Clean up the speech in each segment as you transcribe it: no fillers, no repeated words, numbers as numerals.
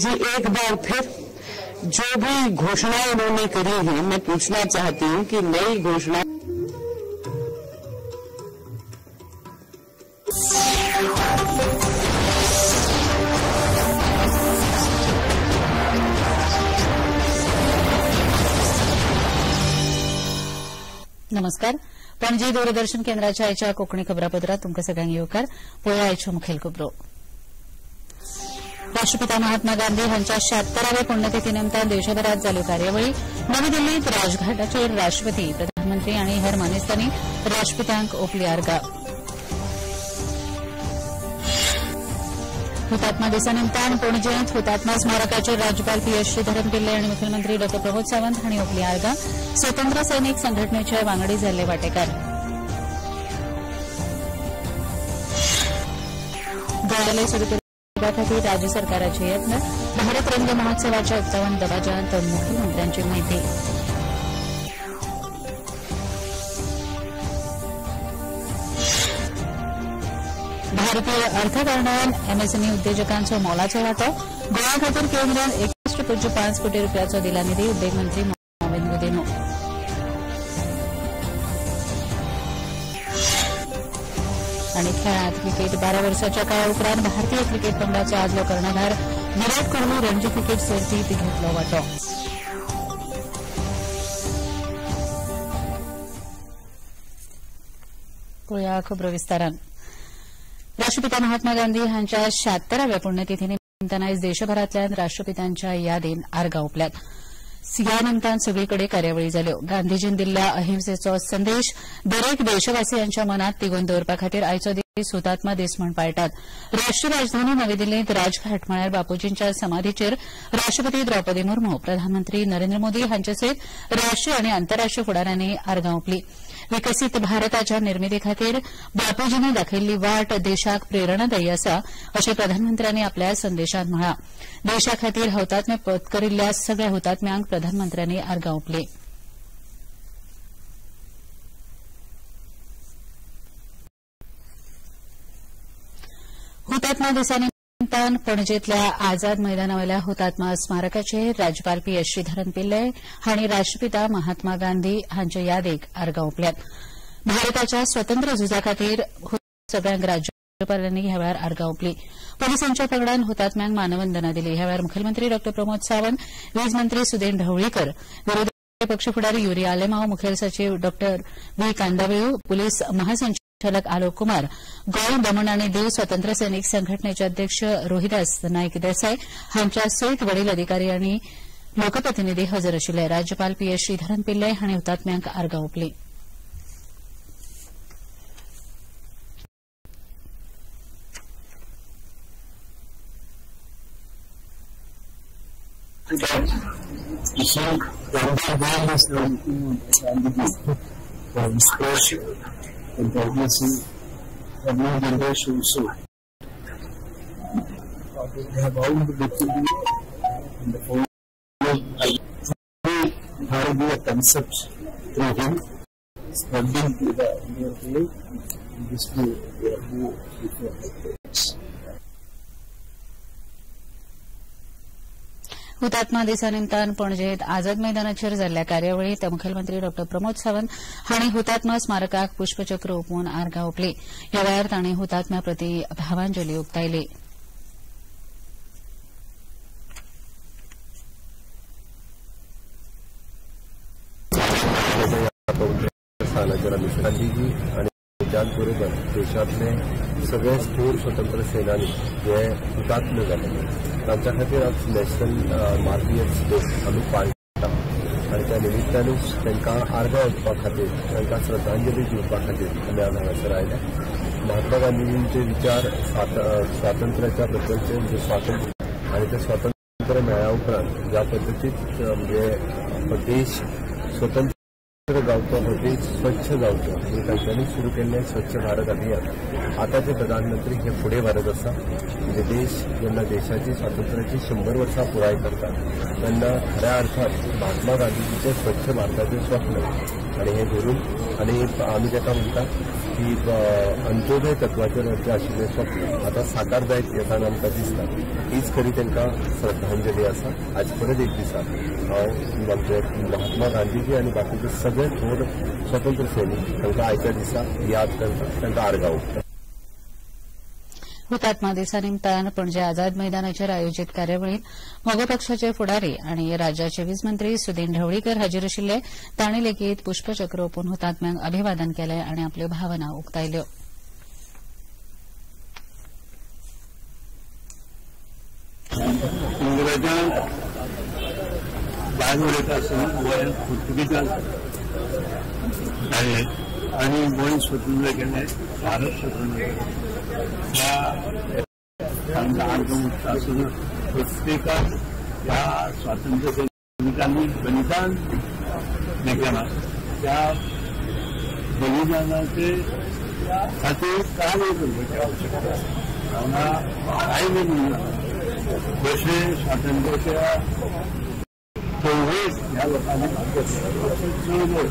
जी एक बार फिर जो भी घोषणा उन्होंने करी है, मैं पूछना चाहती हूं कि नई घोषणा नमस्कार. पणजी दूरदर्शन केंद्राच्या आयच्या कोकणी खबरापत्रात तुमकां सगळ्यांक येवकार. पळोवया आयच्यो मुखेल खबरो. राष्ट्रपिता महात्मा गांधी हांच्या 76व्या पुण्यतिथी निमतान देशभरात जाल्यो कार्यावळी. नवी दिल्लीत राजघाटाचेर राष्ट्रपती, प्रधानमंत्री आनी हेर मानेस्तांनी राष्ट्रपित्यांक ओपली आर्गां. हुतात्मा दिसा निमतान पणजेंत हुतात्मा स्मारकाचेर राज्यपाल पी.एस. श्रीधरन पिल्ले आनी मुखेलमंत्री डॉ. प्रमोद सावंत हांणी ओपली आर्गां. स्वतंत्र सैनीक संघटनेचे वांगडी जाल्ले वांटेकार. गोंयालय सुरू करपा खातीर राज्य सरकाराचे यत्न. भारत रंग महोत्सवाच्या 51 दबाज्यांत मुखेलमंत्र्यांची म्हायती. भारतीय अर्थकारणान एमएसएमई उद्देजकांचो मोलाचो वांटो. गोंया खातीर केंद्रान 61.5 कोटी रुपयाचो दिला निधी. उद्देग मंत्री मोहम्मद मुदेनो. आनी खेळांत क्रिकेट 12 वर्सांच्या काळा उपरांत भारतीय क्रिकेट पंगडाचो आदलो कर्णधार विराट कोहली रणजी क्रिकेट सर्तींत घेतलो वांटो. पळोवया खबरो विस्तारान. राष्ट्रपिता महात्मा गांधी हांच्या 76व्या पुण्यतिथी निमतान आयज देशभरांतल्यान राष्ट्रपित्यांच्या यादीन आर्गां ओपल्यात. ह्या निमतान सगळीकडे कार्यावळी जाल्यो. गांधीजीन दिल्ल्या अहिंसेचो संदेश दरेक देशवासियांच्या मनात तिगोवन दवरपा खातीर आयचो दीस हुतात्मा दीस म्हूण पाळटात. राष्ट्रीय राजधानी नवी दिल्लींत राजघाट म्हळ्यार बापूजींच्या समाधीचेर राष्ट्रपती द्रौपदी मुर्मू, प्रधानमंत्री नरेंद्र मोदी हांचे सयत राष्ट्रीय आनी आंतरराष्ट्रीय फुडाऱ्यांनी आर्गां ओपली. विकसीत भारताच्या निर्मिती खातीर बापूजींनी दाखयिल्ली वाट देशाक प्रेरणादायी आसा अशें प्रधानमंत्र्यांनी आपल्या संदेशांत म्हळां. देशा खातीर हौतात्म्य पत्करिल्ल्या सगळ्या हुतात्म्यांक प्रधानमंत्र्यांनी आर्गां ओपली. हुतात्मा दिसा निमतान पणजेंतल्या आझाद मैदानावेल्या हुतात्मा स्मारकाचेर राज्यपाल पी.एस. श्रीधरन पिल्ले हांणी राष्ट्रपिता महात्मा गांधी हांचे यादेक आर्गां ओपल्यात. भारताच्या स्वतंत्र झुजा खातीर सगळ्यांक राज्यपालांनी ह्या वेळार आर्गां ओपली. पुलिसांच्या पंगडान हुतात्म्यांक मानवंदना दिली. ह्या वेळार मुखेलमंत्री डॉ. प्रमोद सावंत, वीज मंत्री सुदेन ढवळीकर, विरोधी पक्ष फुडारी युरी आलेमांव, मुखेल सचिव डॉ. व्ही. कांदावळ्यो, पुलीस महासंचालक आलोक कुमार, गोंय दमण आनी दीव स्वतंत्र सैनीक संघटनेचे अध्यक्ष रोहिदास नायक देसाय हांच्या सयत वडील अधिकारी आनी लोकप्रतिनिधी हजर आशिल्ले. राज्यपाल पी.एस. श्रीधरन पिल्ले हांणी हुतात्म्यांक आर्गां ओपली. For new generation also. They have all the victory and the whole Bharatiya concept through him spreading to the Indian world. This will go before. हुतात्मा दिसा निमतान पणजेंत आझाद मैदानाचेर जाल्ल्या कार्यावळींत मुखेलमंत्री डॉ. प्रमोद सावंत हांणी हुतात्मा स्मारकाक पुष्पचक्र ओंपून आर्गां ओपली. ह्या वेळार तांणी हुतात्म्यां प्रती भावांजली उक्तायली. गांधीजी आणि त्याचबरोबर देशातले सगळे थोर स्वतंत्र सेनानी जे हुतात्मे जाले तांच्या खातीर आज नॅशनल मार्टियर्स डे आमी पाळटा आनी त्या निमित्तानूच तांकां आर्गां ओपपा खातीर तांकां श्रद्धांजली दिवपा खातीर आमी आज हांगासर आयल्या. महात्मा गांधीजींचे विचार स्वातंत्र्याच्या बद्दलचे जे स्वातंत्र्य आनी ते स्वातंत्र्य मेळ्ळ्या उपरांत ज्या पद्दतीन म्हणजे देश स्वतंत्र जावचो, हो देश स्वच्छ जावचो हे तांच्यांनी सुरू केल्लें स्वच्छ भारत अभियान. आतांचे प्रधानमंत्री हे फुडें व्हरत आसा. म्हणजे देश जेन्ना देशाची स्वातंत्र्याची 100 वर्सां पुराय करता तेन्ना खऱ्या अर्थान महात्मा गांधीजीचे स्वच्छ भारताचे स्वप्न आणि हे धरून आणि आम्ही ताका म्हणटात की अंत्योदय तत्वाचेर राज्य आशिल्लें स्वप्न आतां साकार जायत येताना आमकां दिसता. हीच खरी तांकां श्रद्धांजली आसा. आज परत एक दिसा हांव आमचे महात्मा गांधीजी आनी बाकीचे सगळे थोर स्वतंत्र सैनीक तांकां आयच्या दिसा याद करता, तांकां आर्गां ओंपता. हुतात्मा दिसा निमतान पणजे आझाद मैदानाचेर आयोजीत कार्यावळीत मोगो पक्षाचे फुडारी आनी राज्याचे वीज मंत्री सुदीन ढवळीकर हाजीर आशिल्ले. तांणी लेगीत पुष्पचक्र ओंपून हुतात्म्यांक अभिवादन केलें आनी आपल्यो भावना उक्तायल्यो. इंग्रजांक भायर उडयता आसतना गोंयांत पुर्तुगीजांक धाडलें आनी गोंय स्वतंत्र केलें, भारत स्वतंत्र केलें. तांकां आर्गां उठता आसतना प्रत्येकाक ह्या स्वातंत्र्य सैनिकांनी बलिदान दिलें त्या बलिदानाचे खातीर कार्य करपाची आवश्यकता आसा. हांगा कांय म्हणना जशें स्वातंत्र्याच्या चळवळीत ह्या लोकांनी भाग घेतलो चळवळ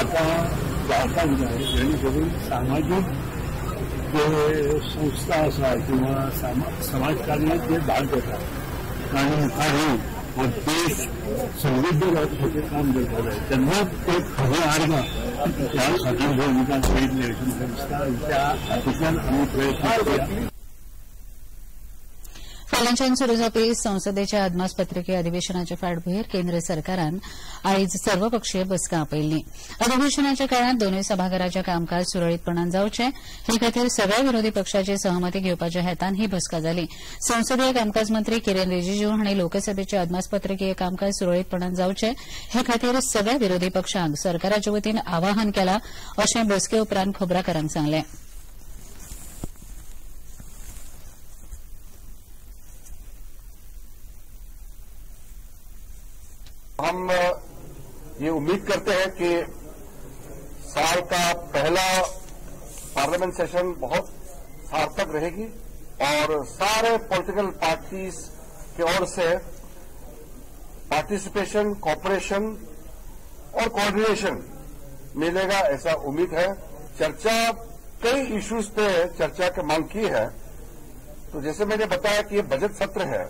आतां जावपाक जाय, जेणे करून सामाजीक जे संस्था आसा किंवा समाजकार्यात जे भाग घेतात आनी मुखार येवन हो देश समृद्ध जावचे खातीर काम करपाक जाय. तेन्नाच ते खरें आर्गां ह्या स्वातंत्र्य सैनिकांक मेळटलें अशें म्हाका दिसता. त्या हातूंतल्यान आमी प्रयत्न करया. फाल्यांच्यान सुरू जावपी संसदेच्या अदमासपत्रकी अधिवेशनाच्या फाटभुंयेर केंद्र सरकारान आयज सर्वपक्षीय बसका आपयल्ली. अधिवेशनाच्या काळात दोनूय सभाघराचें कामकाज सुरळीतपणान जावचें हे खातीर सगळ्या विरोधी पक्षाची सहमती घेवपाच्या हेतान ही बसका जाली. संसदीय कामकाज मंत्री किरेन रिजीजू हांणी लोकसभेचें अदमासपत्रकीय कामकाज सुरळीतपणान जावचें हे खातीर सगळ्या विरोधी पक्षांक सरकाराचे वतीन आवाहन केलां अशें बसके उपरांत खबराकारांक सांगलें. हम ये उम्मीद करते हैं कि साल का पहला पार्लियामेंट सेशन बहुत सार्थक रहेगी और सारे पॉलिटिकल पार्टीज की ओर से पार्टिसिपेशन, कोऑपरेशन और कोऑर्डिनेशन मिलेगा, ऐसा उम्मीद है. चर्चा कई इश्यूज पे चर्चा की मांग की है. तो जैसे मैंने बताया कि ये बजट सत्र है,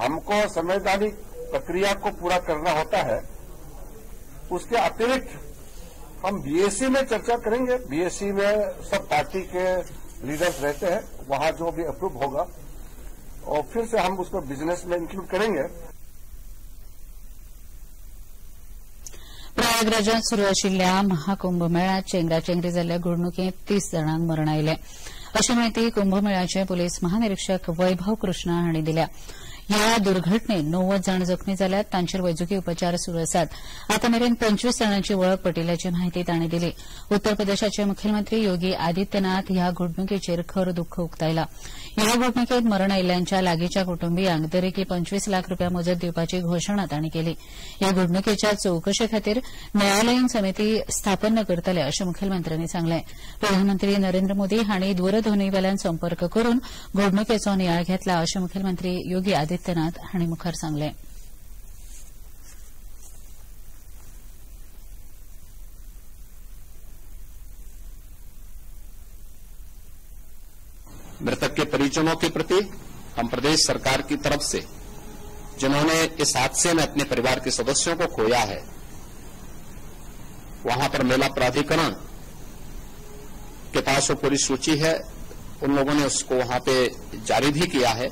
हमको संवैधानिक प्रक्रिया को पूरा करना होता है. उसके अतिरिक्त हम बीएससी में चर्चा करेंगे. बीएससी में सब पार्टी के लीडर्स रहते हैं, वहां जो भी अप्रूव होगा और फिर से हम उसको बिजनेस में इंक्लूड करेंगे. प्रयागराजात सुरू आशिल्ल्या महाकुंभमेळ्यात चेंगराचेंगरी जाल्ल्या घडणुकेंत 30 जाणांक मरण आयलें अशी माहिती कुंभमेळ्याचे पुलीस महानिरीक्षक वैभव कृष्णा हांणी दिल्या. ह्या दुर्घटनेत 90 जाण जखमी जाल्यात. तांचेर वैजकी उपचार सुरू आसात. आतामेरेन 25 जाणांची वळख पटिल्ल्याची माहिती तांणी दिली. उत्तर प्रदेशाचे मुखेलमंत्री योगी आदित्यनाथ ह्या घडणुकेचेर खर दुःख उक्तायला. ह्या घडणुकेत मरण आयिल्ल्यांच्या लागींच्या कुटुंबियांक दरेकी 25 लाख रुपया मजत दिवपाची घोशणा तांणी केली. ह्या घडणुकेच्या चवकशे खातीर न्यायालयीन समिती स्थापन करतले अशें मुखेलमंत्र्यांनी सांगलें. प्रधानमंत्री नरेंद्र मोदी हांणी दूरध्वनीवेल्यान संपर्क करून घडणुकेचो नियाळ घेतला अशें मुखेलमंत्री योगी आदित्यनाथ हांणी मुखार सांगलें. मृतक के परिजनों के प्रति हम प्रदेश सरकार की तरफ से जिन्होंने इस हादसे में अपने परिवार के सदस्यों को खोया है, वहां पर मेला प्राधिकरण के पास वो पूरी सूची है, उन लोगों ने उसको वहां पे जारी भी किया है.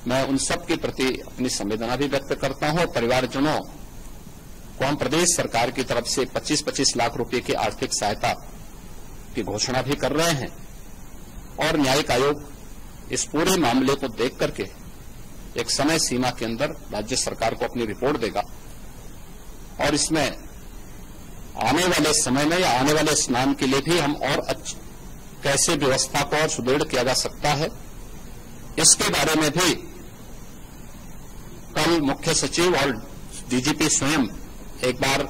मैं उन सब के प्रति अपनी संवेदना भी व्यक्त करता हूं. परिवारजनों को हम प्रदेश सरकार की तरफ से 25-25 लाख रुपए की आर्थिक सहायता की घोषणा भी कर रहे हैं और न्यायिक आयोग इस पूरे मामले को देख करके एक समय सीमा के अंदर राज्य सरकार को अपनी रिपोर्ट देगा और इसमें आने वाले समय में या आने वाले स्नान के लिए भी हम और कैसे व्यवस्था को और सुदृढ़ किया जा सकता है, इसके बारे में भी कल मुख्य सचिव और डीजीपी स्वयं एक बार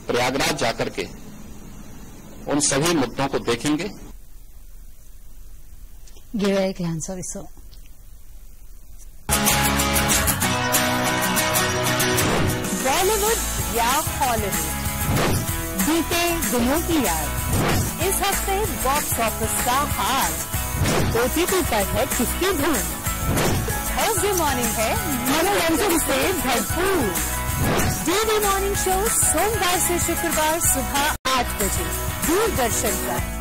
प्रयागराज जाकर के उन सभी मुद्दों को देखेंगे. घेऊया एक लहानसा विसव. बॉलिवूड या हॉलिवूड, बीते दिनों की याद, इस हफ्ते बॉक्स ऑफिस का हाल, OTT पर है किसकी धूम, थर्सडे मॉर्निंग है मनोरंजन से भरपूर। डीडी मॉर्निंग शो सोमवार से शुक्रवार सुबह 8 बजे दूरदर्शन पर।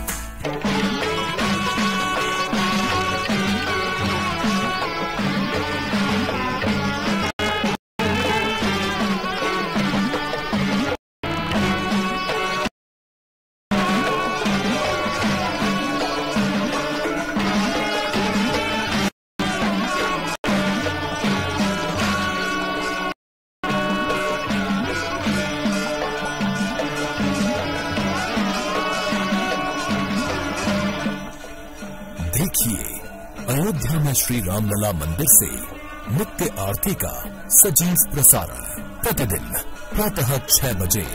देखिए अयोध्या में श्री रामलला मंदिर से नित्य आरती का सजीव प्रसारण प्रतिदिन प्रातः 6 बजे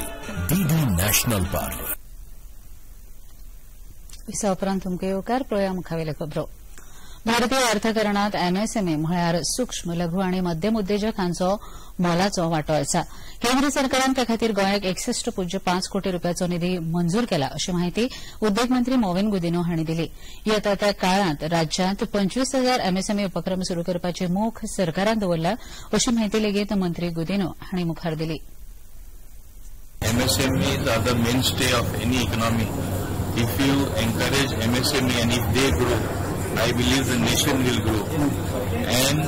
डीडी नॅशनल पर। इस उपरांत तुमके येवकार पळोवया मुखावेले खबरो। भारतीय अर्थकारणात एमएसएमई म्हळ्यार सूक्ष्म लघु आणि मध्यम उद्योजक हांचो मोलाचो वांटो आसा। केंद्र सरकारान ते खातीर गोंयाक 61.5 कोटी रुपयाचो निधी मंजूर केला अशी माहिती उद्योग मंत्री मोविन गुदिन्हो हांणी दिली। येता त्या काळात राज्यांत 25,000 एमएसएमई उपक्रम सुरू करपाची मोख सरकारान दवरला अशी माहिती लेगीत मंत्री गुदिन्हो हांणी मुखार दिली। MSMEs are the mainstay of any economy. If you encourage MSME and if they grow, I believe the nation will grow. And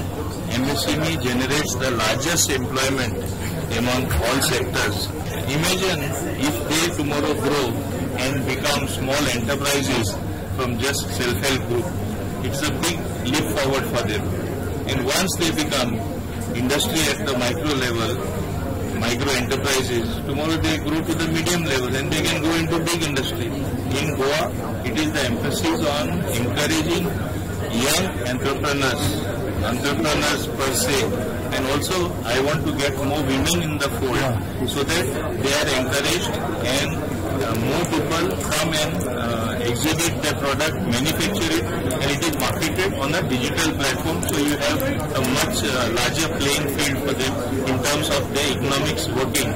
MSME generates the largest employment among all sectors. Imagine if they tomorrow grow and become small enterprises from just self-help group. It's a big leap forward for them. And once they become industry at the micro level, micro enterprises, tomorrow they grow to the medium level and they can go into big industry. In Goa, it is the emphasis on encouraging young entrepreneurs per se, and also I want to get more women in the fold so that they are encouraged and more people come and exhibit their product, manufacture it, and it is marketed on a digital platform, so you have a much larger playing field for them in terms of their economics working.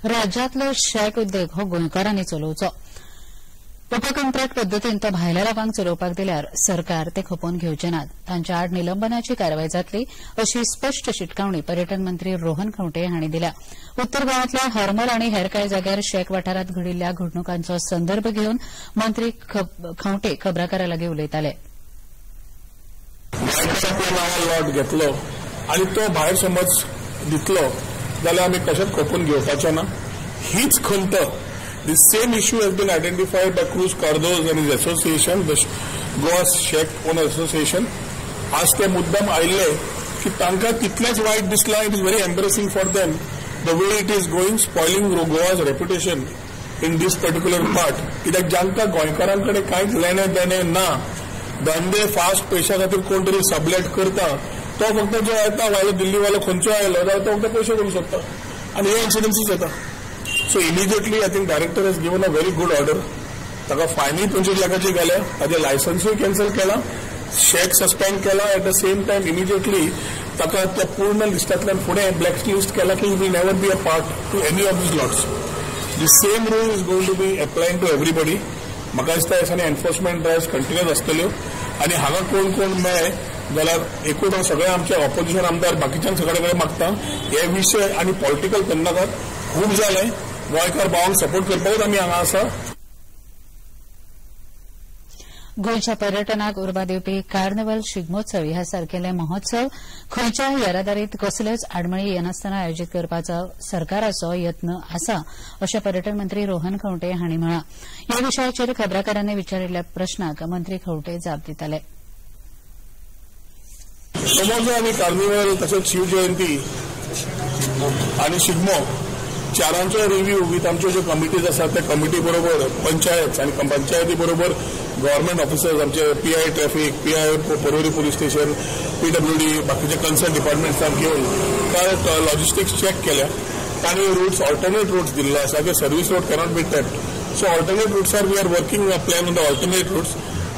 राज्यातलो शेक उद्योग हो गोंयकारांनी चलोवचो। उपकंत्राट पद्दतीन तो भायल्या लोकांक चलोवपाक दिल्यार सरकार ते खपोवन घेवचे नात, तांच्या आड निलंबनाची कारवाय जातली अशी स्पष्ट शिटकावणी पर्यटन मंत्री रोहन खंवटे हांणी दिल्या। उत्तर गोंयांतल्या हरमल आनी हेर कांय जाग्यार शेक वाठारांत घडिल्ल्या घडणुकांचो संदर्भ घेवन मंत्री खंवटे खबराकारां लागीं उलयताले। लॉट घेतलो आनी तो भायर समज दितलो जाल्यार आमी कशेंच खपोवन घेवपाचें ना, हीच खंत। The same issue has been identified by Cruz Cardoz and his association, the Goa Sheikh Owners Association. आज ते मुद्दाम आयिल्ले की तांकां तितलेंच वायट दिसलां. It is very embarrassing for them the way it is going, spoiling Goa's reputation in this particular part. कित्याक जांकां गोंयकारां कडेन कांयच लेणें देणें ना, धंदे फास्ट पयशा खातीर कोण तरी सबलेट करता, तो फक्त जो येता वालो दिल्ली वालो खंयचो आयलो जाल्यार तो फक्त पयशे करूंक सोदता आनी हे इन्सिडन्सीस जाता. So immediately I think director has given a very good order. ताका फायनूय 25 लाखाची घाल्या, ताजे लायसन्सूय कॅन्सल केला, शेक सस्पेंड केला. At the same time immediately ताका त्या पूर्ण लिस्टांतल्यान फुडें ब्लॅक लिस्ट केला की ही will never be a part to any of these lots. The same rule is going to be applied to everybody. म्हाका दिसता ह्या दिसांनी एनफोर्समेंट ड्रायव्स कंटिन्यूअस आसतल्यो आनी हांगा कोण कोण मेळे जाल्यार एकूच हांव सगळे आमचे ऑपोजिशन आमदार बाकीच्यान सगळे कडेन मागता हे विशय आनी पॉलिटिकल कन्नाकात खूब जाले. गोंयकार भावांक सपोर्ट करपाकूच आमी हांगा आसा. गोंयच्या पर्यटनाक उर्बा दिवपी कार्निवल शिगमोत्सव ह्या सारकेले महोत्सव खंयच्याय येरादारीत कसल्योच आडमेळी येनासतना आयोजीत करपाचो सरकाराचो यत्न आसा अशें पर्यटन मंत्री रोहन खंवटे हांणी म्हळां. ह्या विशयाचेर खबराकारांनी विचारिल्ल्या प्रस्नाक मंत्री खंवटे जाप दिताले. समोर आमी कार्निवल तशेंच शिवजयंती आनी शिगमो चारांचो रिव्ह्यू विथ आमच्यो ज्यो कमिटीज आसात त्या कमिटी बरोबर पंचायत आनी पंचायती बरोबर गव्हर्नमेंट ऑफिसर्स आमचे PI traffic, PI Porvorim police station, PWD बाकीचे कन्सर्न डिपार्टमेंट्सांक घेवन काल लॉजिस्टिक्स चेक केल्या. तांणी रूट्स ऑल्टरनेट रूट्स दिल्लो आसा की service road cannot be tapped. So alternate रूट्सार we are working plan on the alternate routes.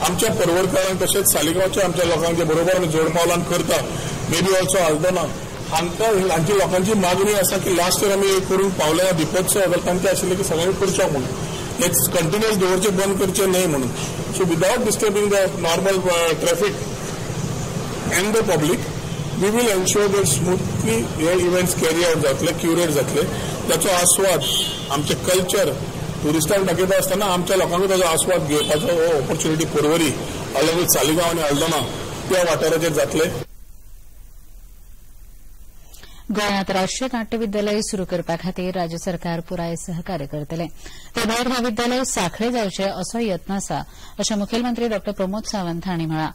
आमच्या पर्वरकारांक तशेंच सालिगांवच्या आमच्या लोकांचे बरोबर आमी जोड पावलान करता. मे बी ऑल्सो आल्दोना हांची लोकांची मागणी आसा की लास्ट इयर आमी करून पावल्या दिपोत्सव जाल्यार तांचे आशिल्ले की सगळ्यांनी करचो म्हणून हेच कंटिन्युअस दवरचे बंद करचे न्हय म्हणून. So without disturbing the normal traffic and the public we will ensure that smoothly हे इव्हेंट्स कॅरी आउट जातले, क्युरेट जातले. त्याचो आस्वाद आमचे कल्चर ट्युरिस्टांक दाखयता आसतना आमच्या लोकांकूय ताचो आस्वाद घेवपाचो हो opportunity Porvorim along with Saligao आनी हल्दोना त्या वाठाराचेर जातले. गोंयांत राष्ट्रीय नाट्य विद्यालय सुरू करपा खातीर राज्य सरकार पुराय सहकार्य करतले. ते भायर हे विद्यालय सांखळे जावचे असो यत्न आसा अशें मुखेलमंत्री डॉ प्रमोद सावंत हांणी म्हळां.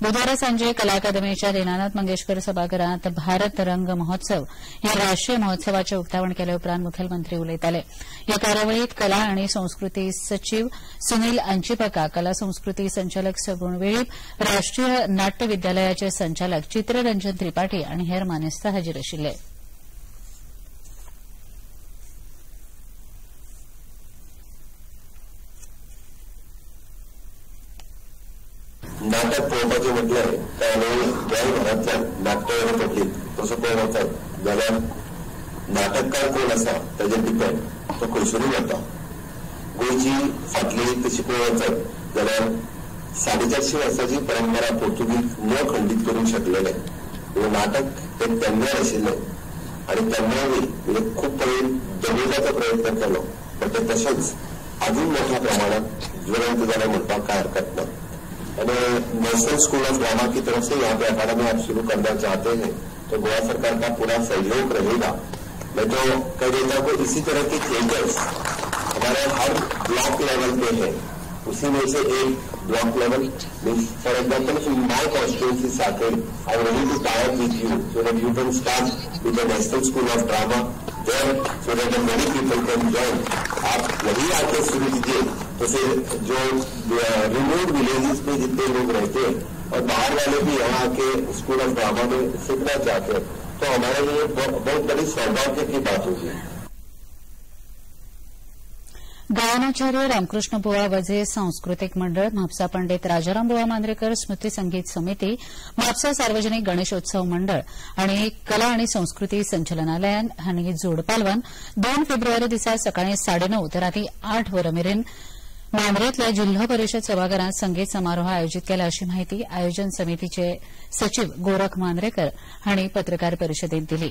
बुधवारा सांजे कला अकादमीच्या दीनानाथ मंगेशकर सभाघरांत भारत रंग महोत्सव ह्या राष्ट्रीय महोत्सवाचें उक्तावण केले उपरांत मुखेलमंत्री उलयताले. ह्या कार्यावळींत कला आनी संस्कृती सचीव सुनील अंचिपका, कला संस्कृती संचालक सगुण वेळीप, राष्ट्रीय नाट्य विद्यालयाचे संचालक चित्ररंजन त्रिपाठी आनी हेर मानेस्त हाजीर आशिल्ले. नाटक पळोवपाचें म्हटल्यार काय आमी गोंयभरांतल्यान नाट्य आनी पब्लीक तसो पळोवंक वचत जाल्यार नाटककार कोण आसा ताजेर डिपेंड तो खंयसरूय वता. गोंयची फाटली तशी पळोवंक वचत जाल्यार 450 वर्सांची परंपरा पोर्तुगीज न खंडीत करूंक शकलेले. नाटक हे तेन्ना आशिल्लें आनी तेन्नाय बी खूब पयलीं दबोवपाचो प्रयत्न केलो, पण ते तशेंच अजून मोठ्या प्रमाणात ज्वलंत जालें म्हणपाक काय हरकत ना. नेशनल स्कूल ऑफ ड्रामा की तरफ से यहाँ पे अकादमी आप शुरू करना चाहते हैं तो गोवा सरकार का पूरा सहयोग रहेगा. मैं तो कह देता हूँ इसी तरह के थिएटर्स हमारे हर ब्लॉक लेवल पे है. उसी में से एक block level for example in my constituency Saket I am ready to tie up with you so that you can start with the National School of Drama there so that many people can join. आप वही आके शुरू कीजिए तो फिर जो remote villages में जितने लोग रहते हैं और बाहर वाले भी यहाँ के स्कूल ऑफ ड्रामा में सीखना चाहते हैं तो हमारे लिए बहुत बड़ी सौभाग्य की बात होगी. गायनाचार्य रामकृष्ण बुवा वजे सांस्कृतिक मंडळ, म्हापसा पंडित राजाराम बुवा मांद्रेकर स्मृती संगीत समिती, म्हापसा सार्वजनिक गणेशोत्सव मंडळ आणि कला आणि संस्कृती संचालनालयान हांणी जोड पालवान 2 फेब्रुवारी दिसा सकाळी 9:30 ते राती 8 वरां मेरेन मांद्रेंतल्या जिल्हा परिषद सभाघरांत संगीत समारोह आयोजीत केला अशी माहिती आयोजन समितीचे सचिव गोरख मांद्रेकर हांणी पत्रकार परिशदेंत दिली.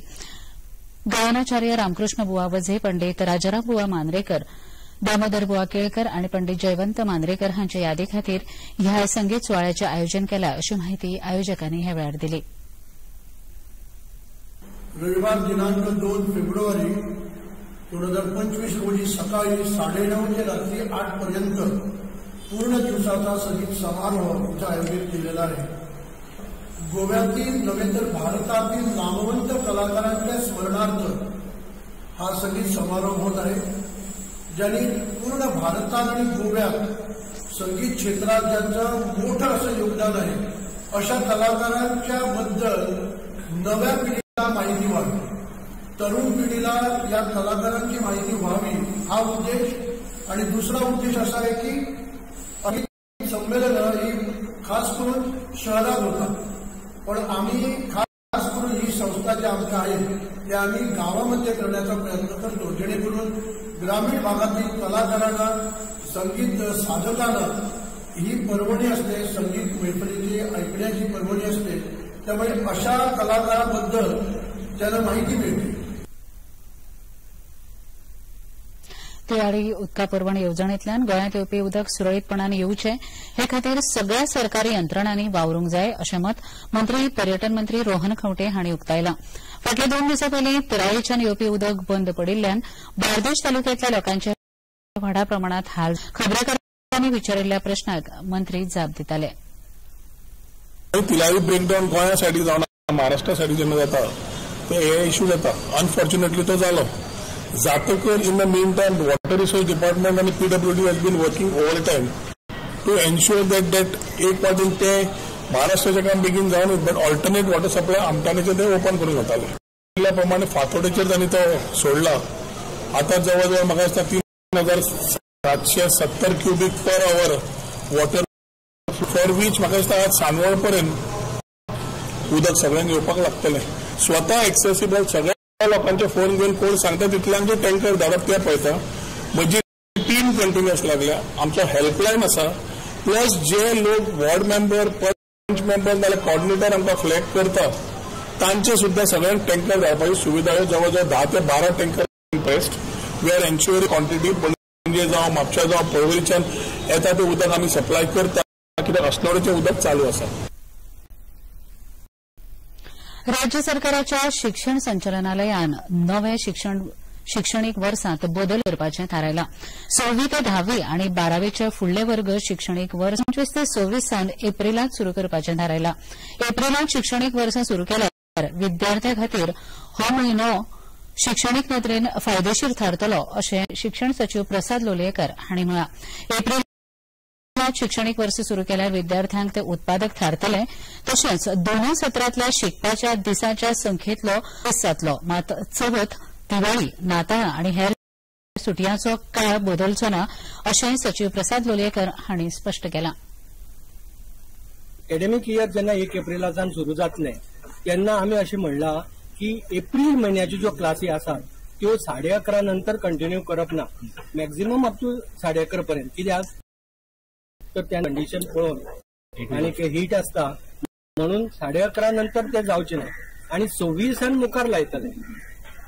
गायनाचार्य रामकृष्ण बुवा वजे, पंडित राजाराम बुवा मांद्रेकर, दामोदर बुवा केळकर आणि पंडित जयवंत मांद्रेकर हांच्या यादी खातीर ह्या संगीत सुवाळ्याचें आयोजन केलां अशी माहिती आयोजकांनी ह्या वेळार दिली. रविवार दिनांक 2 फेब्रुवारी 2025 रोजी सकाळी 9:30 ते रात्री 8 पर्यंत पूर्ण दिवसाचा संगीत समारोह इथं आयोजित केलेला आहे. गोव्यातील नव्हे तर भारतातील नामवंत कलाकारांच्या स्मरणार्थ हा संगीत समारोह होत आहे. ज्यांनी पूर्ण भारतात आणि गोव्यात संगीत क्षेत्रात ज्यांचं मोठं असं योगदान आहे अशा कलाकारांच्या बद्दल नव्या पिढीला माहिती व्हावी, तरुण पिढीला या कलाकारांची माहिती व्हावी हा उद्देश. आणि दुसरा उद्देश असा आहे की संमेलन ही खास करून शहरात होतात, पण आम्ही खास करून ही संस्था जी आमच्या आहे ते आम्ही गावामध्ये करण्याचा प्रयत्न करतो, जेणेकरून ग्रामीण भागातील कलाकारांना, संगीत साधकांना ही पर्वणी असते, संगीत मैफलीची ऐकण्याची पर्वणी असते. त्यामुळे अशा कलाकाराबद्दल त्यांना माहिती मिळते. तियाळी उदका पर्वणी येवजणेंतल्यान गोंयांत येवपी उदक सुरळीतपणान येवचें हे खातीर सगळ्या सरकारी यंत्रणांनी वावरूंक जाय अशें मत मंत्री पर्यटन मंत्री रोहन खंवटे हांणी उक्तायलां. फाटल्या 2 दिसां पयलीं तिराळीच्यान येवपी उदक बंद पडिल्ल्यान बार्देश तालुक्यांतल्या लोकांचे व्हडा प्रमाणांत हाल. खबराकारांनी विचारिल्ल्या प्रस्नाक मंत्री जाप दिताले. तिलारी ब्रेकडाऊन गोंया सायडीक जावन महाराष्ट्रा सायडीक जेन्ना जाता तो हे इश्यू जाता. अनफॉर्च्युनेटली तो जालो. जातकर in the mean time water resource department आणि PWD has been working over time to ensure that एक वाटेन ते महाराष्ट्राचें काम बेगीन जावन बट ऑल्टरनेट वॉटर सप्लाय आमटाणेचे ते ओपन करून वताले. त्या प्रमाणे फातोडेचेर तांणी तो सोडला. आता जवळ जवळ म्हाका दिसता 3770 cubic per hour water for which म्हाका दिसता आज सांजवळ पर्यंत उदक सगळ्यांक येवपाक लागतलें. स्वतः एक्सेसिबल सगळ्या लोकांचे फोन घेऊन कोण सांगता तितल्यांचे टँकर धाडप ते पळयता. म्हजी टीम कंटिन्युअस लागल्या. आमचो हेल्पलायन आसा. प्लस जे लोक वॉर्ड मेंबर, पंच मेंबर नाल्यार कॉर्डिनेटर आमकां फ्लॅग करता तांचे सुद्धा सगळ्यांक टँकर धाडपाची सुविधा जवळजवळ 10 ते 12 tanker interest. We are ensuring quantity पणजे जावं म्हापशा जावं पळवलीच्यान येता तें उदक आमी सप्लाय करता. कित्याक अस्नोडेचें उदक चालू आसा. राज्य सरकाराच्या शिक्षण संचालनालयान नवे शिक्षणीक वर्सांत बदल करपाचें थारायलां. 6वी ते 10वी आनी 12वीचे फुडले वर्ग शिक्षणीक वर्स 25 ते 26 सावन एप्रिलांत सुरू करपाचें थारायलां. एप्रिलांत शिक्षणीक वर्स सुरू केल्यार विद्यार्थ्यां खातीर हो म्हयनो शिक्षणीक नदरेन फायदेशीर थारतलो अशें शिक्षण सचिव प्रसाद लोलयेकर हांणी म्हळां. एप्रिलांत शिक्षणीक वर्स सुरू केल्यार विद्यार्थ्यांक ते उत्पादक थारतले. तशेंच दोनूय सत्रांतल्या शिकपाच्या दिसांच्या संख्येंतलो दीस जातलो. मात चवथ, दिवाळी, नाताळ आनी हेर सुटयांचो काळ बदलचो ना अशें सचिव प्रसाद लोलयेकर हांणी स्पश्ट केलां. एकाडेमीक इयर जेन्ना 1 एप्रिलाच्यान सुरू जातले तेन्ना आमी अशें म्हणलां की एप्रील म्हयन्याच्यो ज्यो क्लासी आसात त्यो 11:30 नंतर कंटिन्यू करप ना. मॅक्झिमम अप टू 11:30 पर्यंत. कित्याक तर त्या कंडिशन पळोवन आनी हीट आसता म्हणून 11:30 नंतर ते जावचे ना. आनी 26 मुखार लायतले.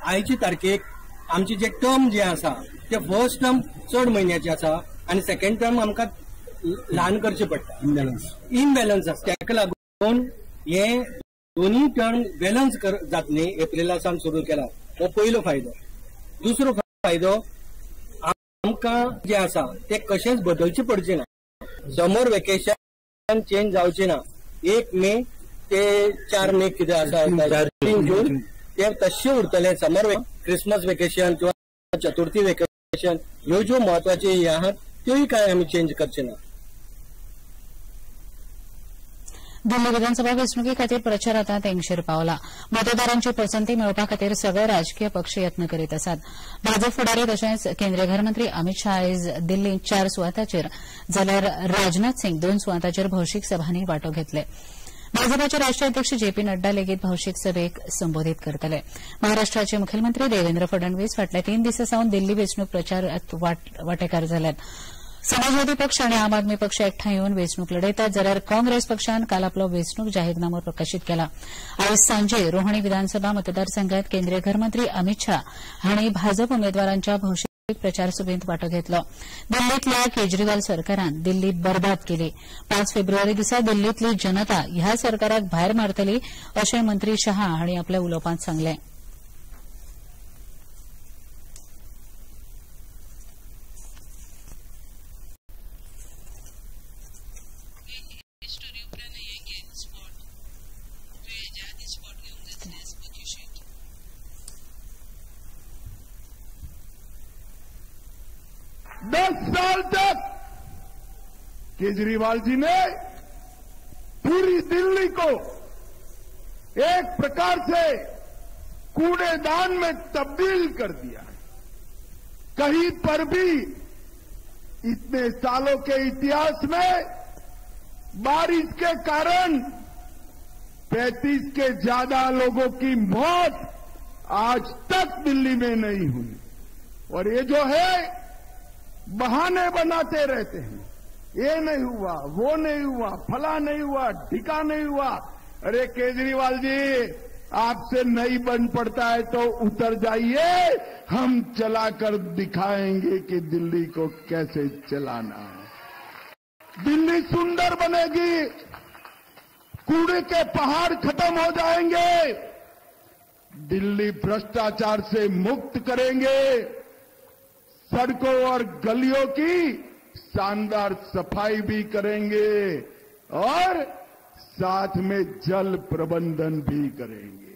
आयची तारखेक आमचे जे टर्म जे आसा ते फर्स्ट टर्म चड म्हयन्याचे आसा आनी सेकंड टर्म आमकां ल्हान करचे पडटा. इनबॅलन्स आसा. ताका लागून हे दोन्ही टर्म बॅलन्स जातली. एप्रिलासान सुरू केला हो पयलो फायदो. दुसरो फायदो आमकां जे आसा ते कशेंच बदलचे पडचे ना. समर वेकेशन चेंज जावचे ना. 1 मे ते 4 मे कितें आसा 3 जून ते तशें उरतले. समर क्रिसमस वेकेशन किंवा चतुर्थी वेकेशन ह्यो ज्यो म्हत्वाच्यो हे आहात त्योय काय आमी चेंज करचे ना. दिल्ली विधानसभा वेंचणुके खातीर प्रचार आतां तेंगशेर पावला. मतदारांची पसंती मेळोवपा खातीर सगळे राजकीय पक्ष यत्न करीत आसात. भाजप फुडारी तशेंच केंद्रीय गृहमंत्री अमित शाह आयज दिल्लींत 4 सुवातांचेर जाल्यार राजनाथ सिंग 2 सुवातांचेर भौशीक सभांनी वांटो घेतले. भाजपाचे राष्ट्रीय अध्यक्ष जेपी नड्डा लेगीत भौशीक सभेक संबोधीत करतले. महाराष्ट्राचे मुखेलमंत्री देवेंद्र फडणवीस फाटल्या 3 दिसां सावन दिल्ली वेंचणूक प्रचारांत वांटेकार जाल्यात. समाजवादी पक्ष आनी आम आदमी पक्ष एकठांय येवन वेंचणूक लडयतात जाल्यार काँग्रेस पक्षान काल आपलो वेंचणूक जाहीरनामो प्रकाशीत केला. आयज सांजे रोहणी विधानसभा मतदारसंघात केंद्रीय गृहमंत्री अमित शाह हांणी भाजप उमेदवारांच्या भौशीक प्रचार सभेत वांटो घेतलो. दिल्लीतल्या केजरीवाल सरकारान दिल्ली बरबाद केली. 5 फेब्रुवारी दिसा दिल्लीतली जनता ह्या सरकाराक भायर मारतली अशें मंत्री शाह हांणी आपल्या उलोवपांत सांगलें. साल तक केजरीवाल जी ने पूरी दिल्ली को एक प्रकार से कूड़ेदान में तब्दील कर दिया. कहीं पर भी इतने सालों के इतिहास में बारिश के कारण 35 के ज्यादा लोगों की मौत आज तक दिल्ली में नहीं हुई. और ये जो है बहाने बनाते रहते हैं. ये नहीं हुआ, वो नहीं हुआ, फला नहीं हुआ, ढिका नहीं हुआ. अरे केजरीवाल जी, आपसे नहीं बन पड़ता है तो उतर जाइए. हम चलाकर दिखाएंगे कि दिल्ली को कैसे चलाना है. दिल्ली सुंदर बनेगी. कूड़े के पहाड़ खत्म हो जाएंगे. दिल्ली भ्रष्टाचार से मुक्त करेंगे. सड़कों और गलियों की शानदार सफाई भी करेंगे और साथ में जल प्रबंधन भी करेंगे.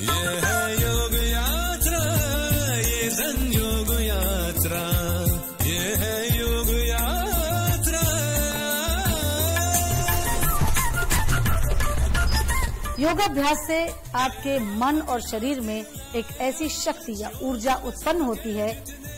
ये है योग यात्रा, ये संयोग यात्रा, ये है योग यात्रा. योगाभ्यास से आपके मन और शरीर में एक ऐसी शक्ति या ऊर्जा उत्पन्न होती है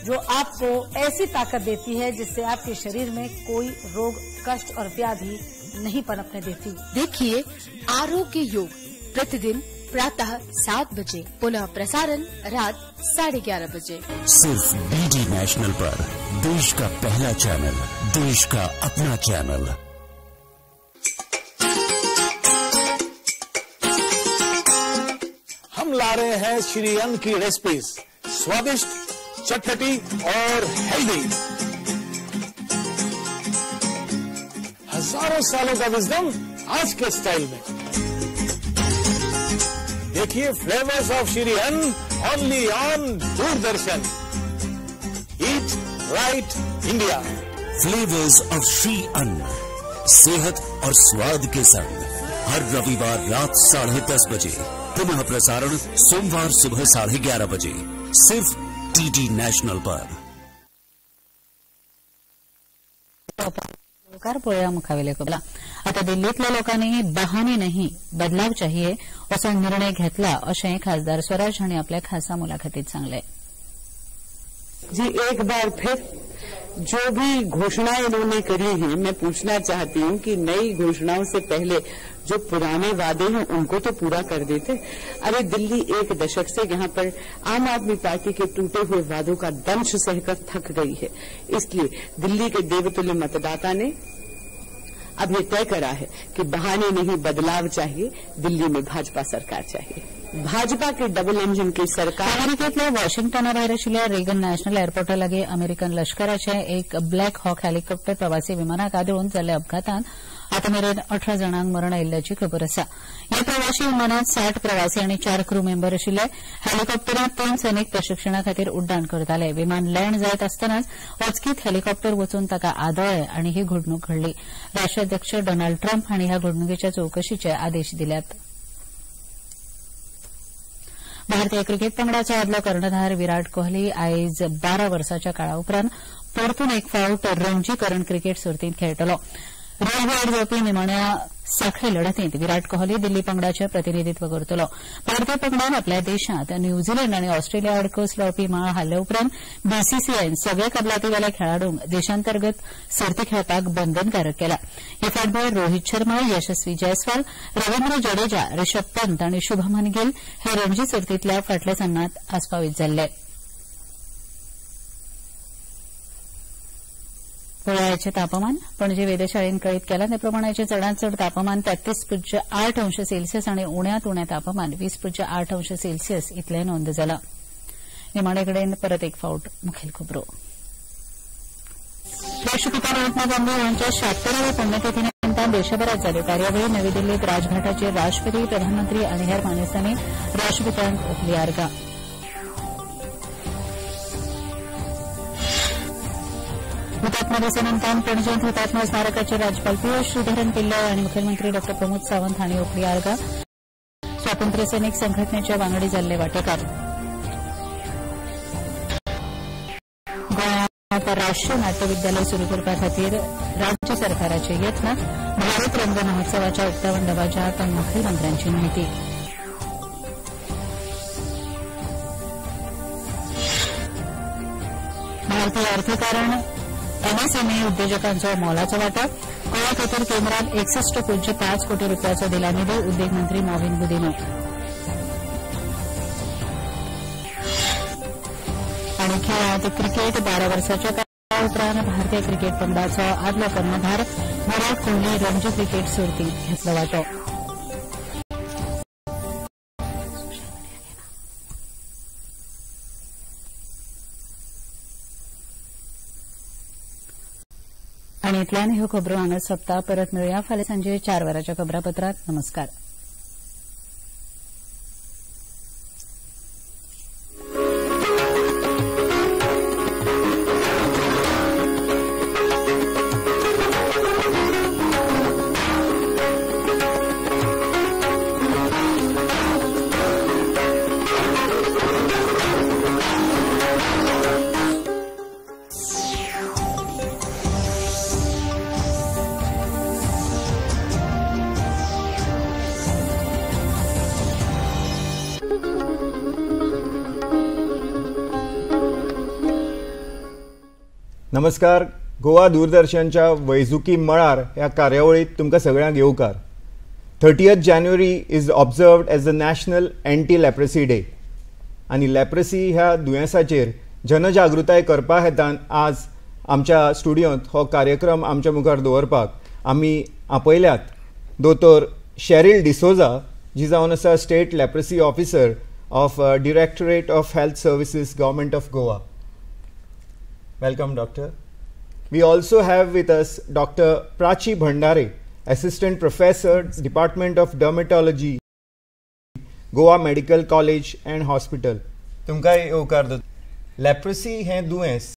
जो आपको ऐसी ताकत देती है जिससे आपके शरीर में कोई रोग, कष्ट और व्याधि नहीं पनपने देती। देखिए आरोग्य योग प्रतिदिन प्रातः 7 बजे, पुनः प्रसारण रात 11:30 बजे, सिर्फ डीडी नेशनल पर। देश का पहला चैनल, देश का अपना चैनल। हम ला रहे हैं श्री अन्न की रेसिपीज, स्वादिष्ट, चटपटी और हेल्दी। हजारों सालों का विजडम आज के स्टाइल में। देखिए फ्लेवर्स ऑफ श्री अन्न only on Doordarshan. Eat right India. Flavours of Shri अन्न, सेहत और स्वाद के संग हर रविवार रात 10:30 बजे, पुनः प्रसारण सोमवार सुबह 11:30 बजे, सिर्फ डीडी नेशनल पर। पोळ्या मुखावेले कबला। आता दिल्लीतल्या लोकांनी बहाने नाही बदलाव चाहिए असा निर्णय घेतला, असे खासदार स्वराज यांनी आपल्या खासा मुलाखतीत सांगले। जी, एक बार फिर जो भी घोषणाएं इन्होंने करी हैं, मैं पूछना चाहती हूं कि नई घोषणाओं से पहले जो पुराने वादे हैं उनको तो पूरा कर देते। अरे दिल्ली एक दशक से यहां पर आम आदमी पार्टी के टूटे हुए वादों का दंश सहकर थक गई है। इसलिए दिल्ली के देवतुल्य मतदाता ने अब ये तय करा है कि बहाने नहीं बदलाव चाहिए, दिल्ली में भाजपा सरकार चाहिए। भाजपा के डबल इंजिन की सरकार। अमेरिकेतल्या वॉशिंग्टनाभायर आशिल्ल्या रेगन नॅशनल एअरपोर्टा लागीं अमेरिकन लष्कराचे एक ब्लॅक हॉक हेलिकॉप्टर प्रवासी विमानाक आदळून जाल्ल्या अपघातांत आतामेरेन 18 जाणांक मरण आयिल्ल्याची खबर आसा। ह्या प्रवासी विमानात 60 प्रवासी आनी 4 क्रू मेंबर आशिल्ले। हेलिकॉप्टरांत 3 सैनीक प्रशिक्षणा खातीर उड्डाण करताले। विमान लँड जायत आसतनाच अचकीत हेलिकॉप्टर वचून ताका आदळ्ळें आनी ही घडणूक घडली। राष्ट्राध्यक्ष डोनाल्ड ट्रम्प हांणी ह्या घडणुकेच्या चवकशीचे आदेश दिल्यात। भारतीय क्रिकेट पंगडाचो आदलो कर्णधार विराट कोहली आयज 12 वर्सांच्या काळा उपरांत परतून एक फावट रणजीकरण क्रिकेट सर्तींत खेळटलो। रेल्वेआड जावपी निमाण्या सांखळी लढतींत विराट कोहली दिल्ली पंगडाचें प्रतिनिधीत्व करतलो। भारतीय पंगडान आपल्या देशांत न्यूझीलंड आनी ऑस्ट्रेलिया आड कस लावपी माळ हारले उपरांत बीसीसीआयन सगळे कबलातीवाल्या खेळाडूंक देशांतर्गत सर्ती खेळपाक बंधनकारक केला। हे फाटभुंयेर रोहित शर्मा, यशस्वी जयस्वाल, रवींद्र जडेजा, ऋषभ पंत आनी शुभमन गिल हे रणजी सर्तींतल्या फाटल्या सामन्यांत आस्पावीत जाल्ले। पळयाचें तापमान पणजी वेधशाळेन कळीत केला ते प्रमाणाचे चडांत चड तापमान 33.8 अंश सेल्सियस आनी उण्यांत उणें तापमान 20.8 अंश सेल्सियस इतलें नोंद जालां। निमाणे कडेन परत एक फावट मुखेल खबरो। राष्ट्रपिता महात्मा गांधी हांच्या 76व्या पुण्यतिथी निमतान देशभरात जाल्यो कार्यावळी नवी दिल्लीत राजघाटाचेर राष्ट्रपती, प्रधानमंत्री आनी हेर मानेस्तांनी राष्ट्रपित्यांक ओपली आर्गां। हुतात्मा दिसा निमतान पणजेंत हुतात्मा स्मारकाचेर राज्यपाल पियुष श्रीधरन पिल्लय आनी मुखेलमंत्री डॉ प्रमोद सावंत हांणी ओपली आर्गां। स्वातंत्र्य सैनीक संघटनेचे वांगडी जाल्ले वांटेकार। गोंयांत राष्ट्रीय नाट्य विद्यालय सुरू करपा खातीर राज्य सरकाराचे यत्न। भारत रंग महोत्सवाच्या उक्तावण दबाज्यात मुखेलमंत्र्यांची माहिती। भारतीय अर्थकारण एमएसएमई उद्योजकांचो मोलाचो वांटो। गोंया खातीर केंद्रान 61.5 कोटी रुपयाचो दिला निधी। उद्देग मंत्री मॉविन गुदिनो। आनी खेळांत क्रिकेट 12 वर्सांच्या काळा उपरांत भारतीय क्रिकेट पंगडाचो आदलो कर्णधार विराट कोहली रणजी क्रिकेट सर्तींत घेतलो वांटो। आनी इतल्यान ह्यो खबरो हांगा सोंपता। परत मेळुया फाल्यां सांजे 4 वरांच्या खबरापत्रांत। नमस्कार। नमस्कार. गोवा दूरदर्शनच्या वैजकी मळार ह्या कार्यावळीत तुमकां सगळ्यांक येवकार. 30th January is observed as the national anti leprosy day. आनी लेप्रेसी ह्या दुयेंसाचेर जनजागृताय करपा हेतान आज आमच्या स्टुडियोंत हो कार्यक्रम आमच्या मुखार दवरपाक आमी आपयल्यात दोतोर शेरिल डिसोजा, जी जावन आसा state leprosy officer of Directorate of Health Services, Government of Goa. Welcome, Doctor. We also have with us Dr. Prachi Bhandare, Assistant Professor, Department of Dermatology, Goa Medical College and Hospital. तुमकां येवकार. Leprosy हें दुयेंस